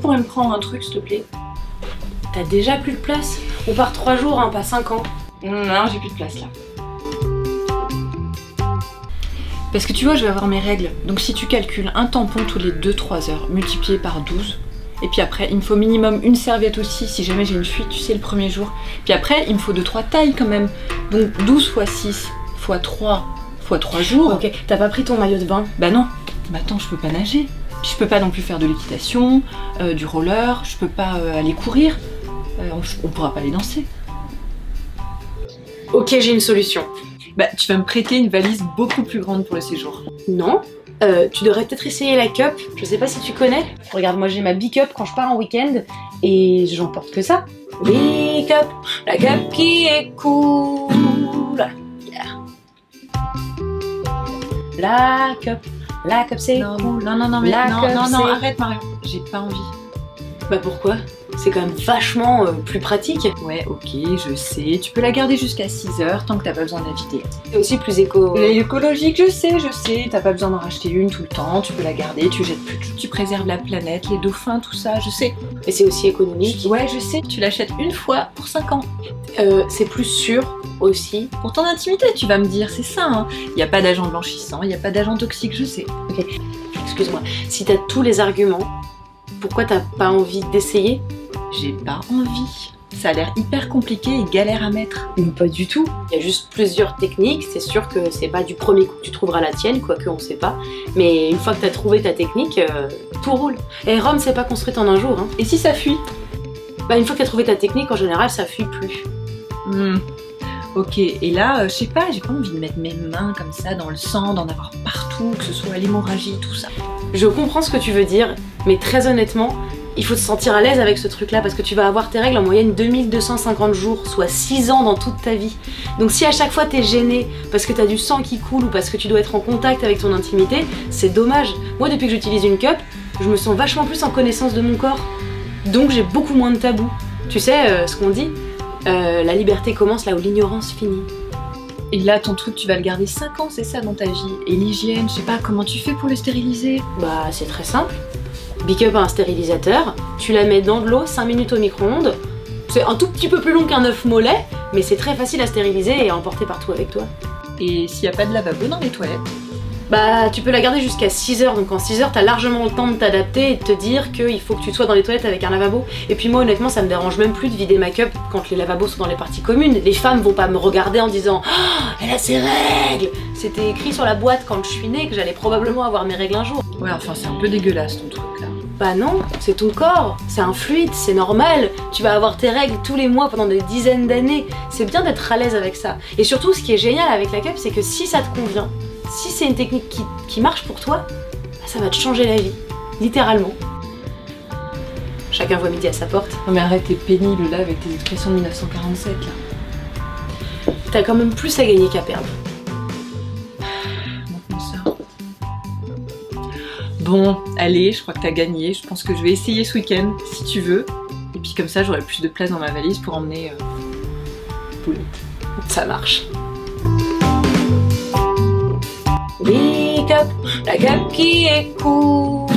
pourrais me prendre un truc, s'il te plaît? T'as déjà plus de place? On part 3 jours, hein, pas 5 ans. Non, j'ai plus de place là. Parce que tu vois, je vais avoir mes règles. Donc si tu calcules un tampon tous les 2-3 heures, multiplié par 12, et puis après, il me faut minimum une serviette aussi, si jamais j'ai une fuite, tu sais, le premier jour. Puis après, il me faut 2-3 tailles quand même. Donc 12 x 6 x 3 x 3 jours. Ok, t'as pas pris ton maillot de bain? Bah non, bah attends, je peux pas nager. Puis je peux pas non plus faire de l'équitation, du roller, je peux pas aller courir. On pourra pas aller danser. Ok, j'ai une solution. Bah tu vas me prêter une valise beaucoup plus grande pour le séjour. Non, tu devrais peut-être essayer la cup. Je sais pas si tu connais. Regarde, moi j'ai ma Bicup quand je pars en week-end et j'emporte que ça. Bicup, la cup qui est cool. Yeah. La cup c'est cool. Non, mais La cup, non, c'est- arrête Marion, j'ai pas envie. Bah pourquoi? C'est quand même vachement plus pratique. Ouais, ok, je sais, tu peux la garder jusqu'à 6 heures tant que t'as pas besoin de la vider. C'est aussi plus éco. Écologique, je sais, t'as pas besoin d'en racheter une tout le temps, tu peux la garder, tu jettes plus, tu préserves la planète, les dauphins, tout ça, je sais. Et c'est aussi économique. Ouais, je sais, tu l'achètes une fois pour 5 ans. C'est plus sûr aussi. Pour ton intimité, tu vas me dire, c'est ça, hein. Y a pas d'agent blanchissant, y a pas d'agent toxique, je sais. Ok, excuse-moi. Si t'as tous les arguments, pourquoi t'as pas envie d'essayer? J'ai pas envie. Ça a l'air hyper compliqué et galère à mettre. Mais pas du tout. Il y a juste plusieurs techniques. C'est sûr que c'est pas du premier coup que tu trouveras la tienne, quoique on sait pas. Mais une fois que t'as trouvé ta technique, tout roule. Et Rome, c'est pas construite en un jour. Hein. Et si ça fuit? Bah une fois que t'as trouvé ta technique, en général, ça fuit plus. Ok, et là, je sais pas, j'ai pas envie de mettre mes mains comme ça dans le sang, d'en avoir partout, que ce soit l'hémorragie, tout ça. Je comprends ce que tu veux dire, mais très honnêtement, il faut te sentir à l'aise avec ce truc-là parce que tu vas avoir tes règles en moyenne 2250 jours, soit 6 ans dans toute ta vie. Donc si à chaque fois t'es gêné parce que t'as du sang qui coule ou parce que tu dois être en contact avec ton intimité, c'est dommage. Moi, depuis que j'utilise une cup, je me sens vachement plus en connaissance de mon corps. Donc j'ai beaucoup moins de tabous. Tu sais ce qu'on dit, la liberté commence là où l'ignorance finit. Et là, ton truc, tu vas le garder 5 ans, c'est ça, dans ta vie. Et l'hygiène, je sais pas, comment tu fais pour le stériliser? Bah c'est très simple. Bicup a un stérilisateur, tu la mets dans de l'eau, 5 minutes au micro-ondes. C'est un tout petit peu plus long qu'un œuf mollet, mais c'est très facile à stériliser et à emporter partout avec toi. Et s'il y a pas de lavabo dans les toilettes? Bah tu peux la garder jusqu'à 6 heures, donc en 6 heures t'as largement le temps de t'adapter et de te dire qu'il faut que tu sois dans les toilettes avec un lavabo. Et puis moi honnêtement ça me dérange même plus de vider ma cup quand les lavabos sont dans les parties communes. Les femmes vont pas me regarder en disant oh, elle a ses règles. C'était écrit sur la boîte quand je suis née que j'allais probablement avoir mes règles un jour. Ouais, enfin c'est un peu dégueulasse ton truc là. Bah non, c'est ton corps, c'est un fluide, c'est normal. Tu vas avoir tes règles tous les mois pendant des dizaines d'années. C'est bien d'être à l'aise avec ça. Et surtout ce qui est génial avec la cup c'est que si ça te convient, si c'est une technique qui marche pour toi, bah ça va te changer la vie, littéralement. Chacun voit midi à sa porte. Non mais arrête, t'es pénible là avec tes expressions de 1947 là. T'as quand même plus à gagner qu'à perdre. Bon, allez, je crois que t'as gagné. Je pense que je vais essayer ce week-end, si tu veux. Et puis comme ça, j'aurai plus de place dans ma valise pour emmener Poulette. Ça marche. Bicup, la cup qui est cool.